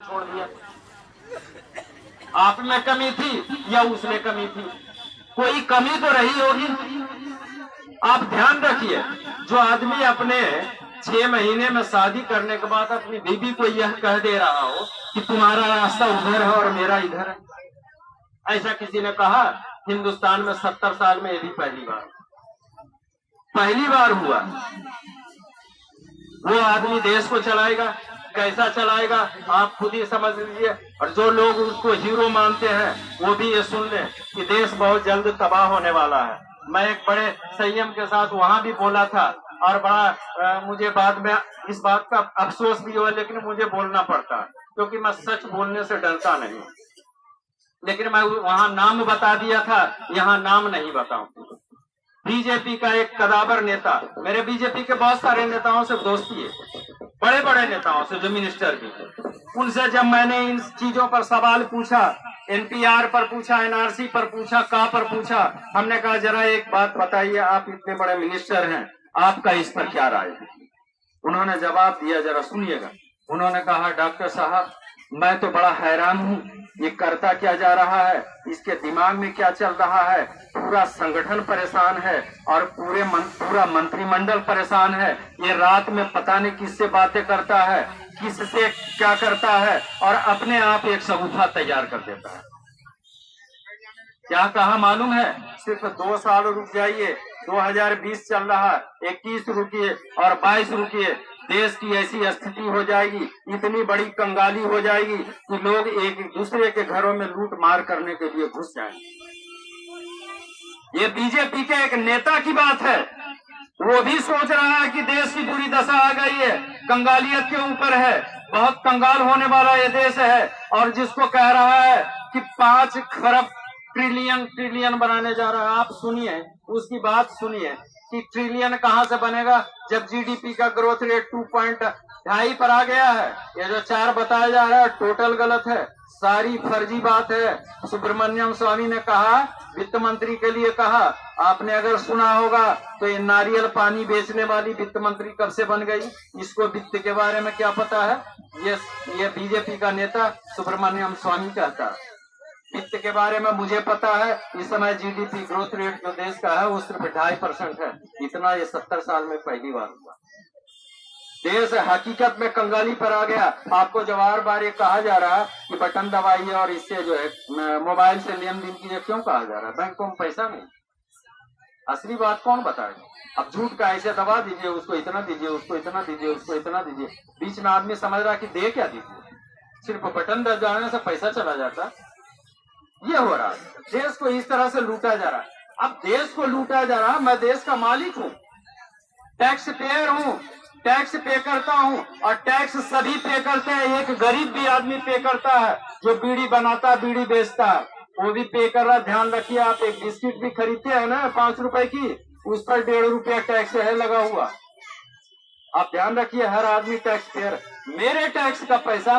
छोड़ दिया। आप में कमी थी या उसमें कमी थी? कोई कमी तो रही होगी। आप ध्यान रखिए, जो आदमी अपने 6 महीने में शादी करने के बाद अपनी बीवी को यह कह दे रहा हो कि तुम्हारा रास्ता उधर है और मेरा इधर है, ऐसा किसी ने कहा हिंदुस्तान में 70 साल में? ये भी पहली बार हुआ। वो आदमी देश को चलाएगा, कैसा चलाएगा आप खुद ही समझ लीजिए। और जो लोग उसको हीरो मानते हैं वो भी ये सुन लें कि देश बहुत जल्द तबाह होने वाला है। मैं एक बड़े संयम के साथ वहां भी बोला था और बड़ा मुझे बाद में इस बात का अफसोस भी हुआ, लेकिन मुझे बोलना पड़ता क्योंकि मैं सच बोलने से डरता नहीं। लेकिन मैं वहां नाम बता दिया था, यहाँ नाम नहीं बताऊं। बीजेपी का एक कदावर नेता, मेरे बीजेपी के बहुत सारे नेताओं से दोस्ती है, बड़े बड़े नेताओं से जो मिनिस्टर भी थे, उनसे जब मैंने इन चीजों पर सवाल पूछा, एनपीआर पर पूछा, एनआरसी पर पूछा, का पर पूछा, हमने कहा जरा एक बात बताइए, आप इतने बड़े मिनिस्टर हैं, आपका इस पर क्या राय है? उन्होंने जवाब दिया, जरा सुनिएगा। उन्होंने कहा डॉक्टर साहब मैं तो बड़ा हैरान हूँ, ये करता क्या जा रहा है, इसके दिमाग में क्या चल रहा है, पूरा संगठन परेशान है और पूरा मंत्रिमंडल परेशान है। ये रात में पता नहीं किससे बातें करता है, किससे क्या करता है और अपने आप एक शगुफा तैयार कर देता है। क्या कहा मालूम है? सिर्फ 2 साल रुक जाइए, 2020 चल रहा, 21 रुकिए और 22 रुकिए, देश की ऐसी स्थिति हो जाएगी, इतनी बड़ी कंगाली हो जाएगी कि लोग एक दूसरे के घरों में लूट मार करने के लिए घुस जाएंगे। ये बीजेपी के एक नेता की बात है, वो भी सोच रहा है कि देश की बुरी दशा आ गई है, कंगालियत के ऊपर है, बहुत कंगाल होने वाला ये देश है। और जिसको कह रहा है कि 5 खरब ट्रिलियन बनाने जा रहा है, आप सुनिए उसकी बात सुनिए कि ट्रिलियन कहां से बनेगा जब जीडीपी का ग्रोथ रेट 2.2 पर आ गया है। ये जो 4 बताया जा रहा है टोटल गलत है, सारी फर्जी बात है। सुब्रमण्यम स्वामी ने कहा, वित्त मंत्री के लिए कहा, आपने अगर सुना होगा तो ये नारियल पानी बेचने वाली वित्त मंत्री कब से बन गई? इसको वित्त के बारे में क्या पता है? ये बीजेपी का नेता सुब्रमण्यम स्वामी कहता है। वित्त के बारे में मुझे पता है। इस समय जीडीपी ग्रोथ रेट जो देश का है वो सिर्फ 2.5% है। इतना ये 70 साल में पहली बार हुआ। देश हकीकत में कंगाली पर आ गया। आपको जो बार ये कहा जा रहा है कि बटन दबाइए और इससे जो है मोबाइल से लेन देन कीजिए, क्यों कहा जा रहा है? बैंकों में पैसा नहीं। असली बात कौन बताएगा? अब झूठ का ऐसे दबा दीजिए, उसको इतना दीजिए, उसको इतना दीजिए, उसको इतना दीजिए, बीच में आदमी समझ रहा है कि दे क्या दीजिए, सिर्फ बटन दबाने से पैसा चला जाता। ये हो रहा है, देश को इस तरह से लूटा जा रहा है। अब देश को लूटा जा रहा है, मैं देश का मालिक हूँ, टैक्स पेयर हूँ, टैक्स पे करता हूँ और टैक्स सभी पे करते हैं। एक गरीब भी आदमी पे करता है, जो बीड़ी बनाता है, बीड़ी बेचता है, वो भी पे कर रहा है। ध्यान रखिए, आप एक बिस्किट भी खरीदते हैं ना 5 रुपए की, उस पर 1.5 रुपया टैक्स है लगा हुआ। आप ध्यान रखिए, हर आदमी टैक्स पेयर। मेरे टैक्स का पैसा